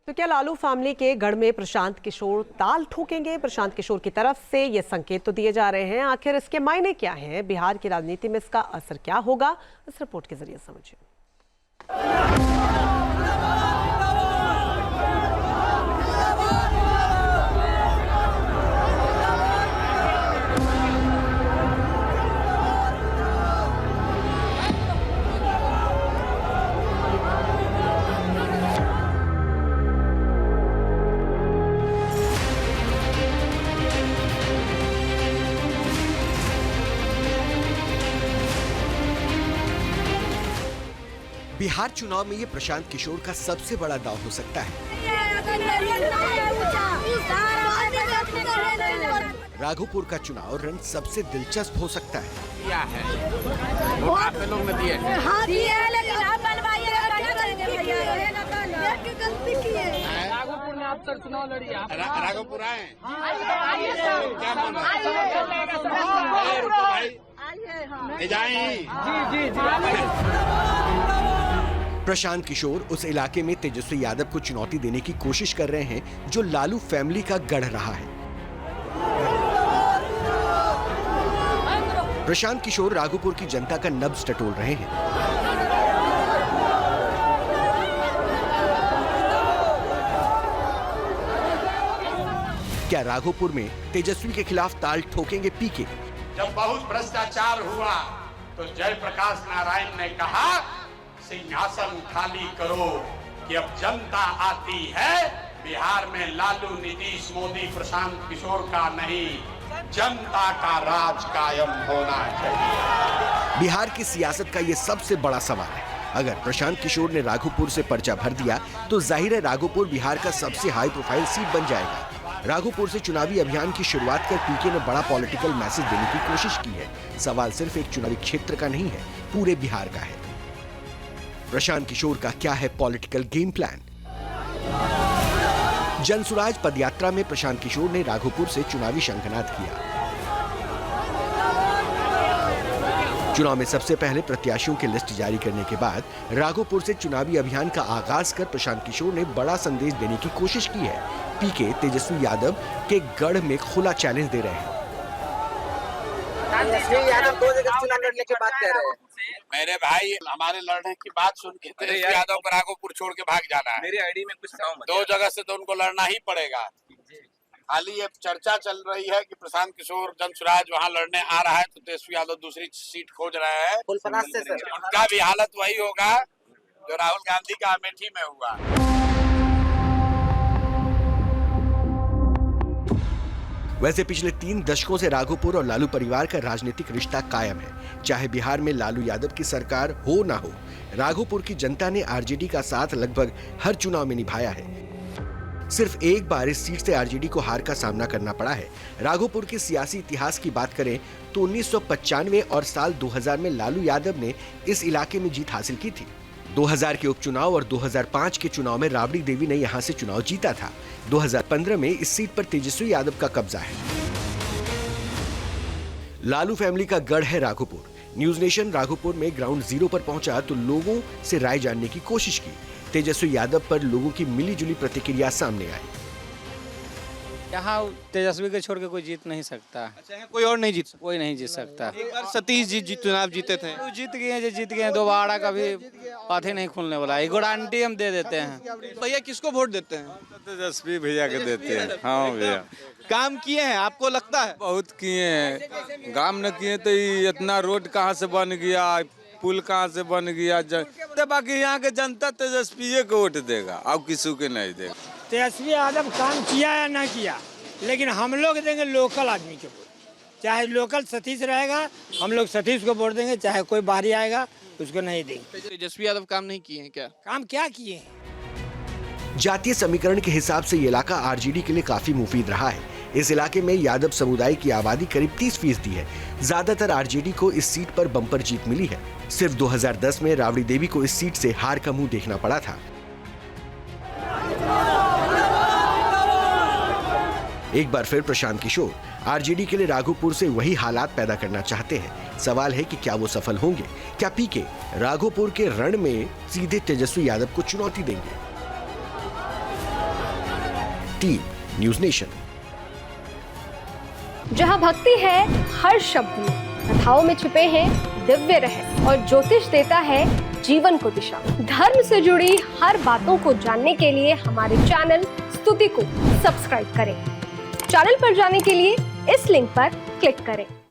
तो क्या लालू फैमिली के गढ़ में प्रशांत किशोर ताल ठोकेंगे? प्रशांत किशोर की तरफ से ये संकेत तो दिए जा रहे हैं, आखिर इसके मायने क्या हैं? बिहार की राजनीति में इसका असर क्या होगा? इस रिपोर्ट के जरिए समझिए। बिहार चुनाव में ये प्रशांत किशोर का सबसे बड़ा दांव हो सकता है। राघोपुर का चुनाव रण सबसे दिलचस्प हो सकता है। क्या है? वो आप लोग ने दिए हैं। हाँ दिए हैं, लेकिन आप बनवाइए, गलती की है। राघोपुर में आप सर चुनाव लड़िए। राघोपुर आए? क्या मन प्रशांत किशोर उस इलाके में तेजस्वी यादव को चुनौती देने की कोशिश कर रहे हैं जो लालू फैमिली का गढ़ रहा है। प्रशांत किशोर राघोपुर की जनता का नब्ज टटोल रहे हैं। क्या राघोपुर में तेजस्वी के खिलाफ ताल ठोकेंगे पीके? जब बहुत भ्रष्टाचार हुआ तो जयप्रकाश नारायण ने कहा सिंहासन खाली करो कि अब जनता आती है। बिहार में लालू, नीतीश, मोदी, प्रशांत किशोर का नहीं, जनता का राज कायम होना चाहिए। बिहार की सियासत का ये सबसे बड़ा सवाल है। अगर प्रशांत किशोर ने राघोपुर से पर्चा भर दिया तो जाहिर है राघोपुर बिहार का सबसे हाई प्रोफाइल सीट बन जाएगा। राघोपुर से चुनावी अभियान की शुरुआत कर पीके ने बड़ा पॉलिटिकल मैसेज देने की कोशिश की है। सवाल सिर्फ एक चुनावी क्षेत्र का नहीं है, पूरे बिहार का है। प्रशांत किशोर का क्या है पॉलिटिकल गेम प्लान? जनसुराज पदयात्रा में प्रशांत किशोर ने राघोपुर से चुनावी शंखनाद किया। चुनाव में सबसे पहले प्रत्याशियों की लिस्ट जारी करने के बाद राघोपुर से चुनावी अभियान का आगाज कर प्रशांत किशोर ने बड़ा संदेश देने की कोशिश की है। पीके तेजस्वी यादव के गढ़ में खुला चैलेंज दे रहे हैं। तेजस्वी यादव 2 जगह चुनाव लड़ने की बात कह रहे हैं। मेरे भाई, हमारे लड़ने की बात सुन के तेजस्वी यादव को राघोपुर छोड़ के भाग जाना है। मेरी आईडी में कुछ 2 जगह से तो उनको लड़ना ही पड़ेगा। हाल ही ये चर्चा चल रही है कि प्रशांत किशोर जनसुराज वहां लड़ने आ रहा है तो तेजस्वी यादव दूसरी सीट खोज रहे हैं। फुलपरास से सर। उनका भी हालत वही होगा जो राहुल गांधी का अमेठी में हुआ। वैसे पिछले 3 दशकों से राघोपुर और लालू परिवार का राजनीतिक रिश्ता कायम है। चाहे बिहार में लालू यादव की सरकार हो ना हो, राघोपुर की जनता ने आरजेडी का साथ लगभग हर चुनाव में निभाया है। सिर्फ एक बार इस सीट से आरजेडी को हार का सामना करना पड़ा है। राघोपुर के सियासी इतिहास की बात करें तो 1995 और साल 2000 में लालू यादव ने इस इलाके में जीत हासिल की थी। 2000 के उपचुनाव और 2005 के चुनाव में राबड़ी देवी ने यहां से चुनाव जीता था। 2015 में इस सीट पर तेजस्वी यादव का कब्जा है। लालू फैमिली का गढ़ है राघोपुर। न्यूज नेशन राघोपुर में ग्राउंड जीरो पर पहुंचा तो लोगों से राय जानने की कोशिश की। तेजस्वी यादव पर लोगों की मिलीजुली प्रतिक्रिया सामने आई। यहाँ तेजस्वी को छोड़ के कोई जीत नहीं सकता। अच्छा, कोई और नहीं जीत सकता? कोई नहीं जीत सकता। एक बार सतीश जी चुनाव जीते थे। तो जीत गए जो जीत गए, दोबारा कभी पाथे नहीं खुलने वाला है। गारंटी हम दे देते हैं। भैया किसको वोट देते हैं? तेजस्वी भैया के देते हैं। हाँ भैया, काम किए हैं आपको लगता है? बहुत किए हैं। काम न किए तो इतना रोड कहाँ से बन गया, पुल कहाँ से बन गया। तो बाकी यहाँ के जनता तेजस्वी को वोट देगा, अब किसी के नहीं देगा। तेजस्वी यादव काम किया या ना किया, लेकिन हम लोग देंगे लोकल आदमी के वोट। चाहे लोकल सतीश रहेगा, हम लोग सतीश को वोट देंगे। चाहे कोई बाहरी आएगा उसको नहीं देंगे। तेजस्वी यादव काम नहीं किए हैं क्या? काम क्या किए हैं? जातीय समीकरण के हिसाब से ये इलाका आरजेडी के लिए काफी मुफीद रहा है। इस इलाके में यादव समुदाय की आबादी करीब 30% है। ज्यादातर आरजेडी को इस सीट पर बम्पर जीत मिली है। सिर्फ 2010 में राबड़ी देवी को इस सीट से हार का मुंह देखना पड़ा था। एक बार फिर प्रशांत किशोर आरजेडी के लिए राघोपुर से वही हालात पैदा करना चाहते हैं। सवाल है कि क्या वो सफल होंगे? क्या पीके राघोपुर के रण में सीधे तेजस्वी यादव को चुनौती देंगे? Team, news nation. जहां भक्ति है हर शब्द में, कथाओं में छुपे हैं दिव्य रहस्य और ज्योतिष देता है जीवन को दिशा। धर्म से जुड़ी हर बातों को जानने के लिए हमारे चैनल स्तुति को सब्सक्राइब करें। चैनल पर जाने के लिए इस लिंक पर क्लिक करें।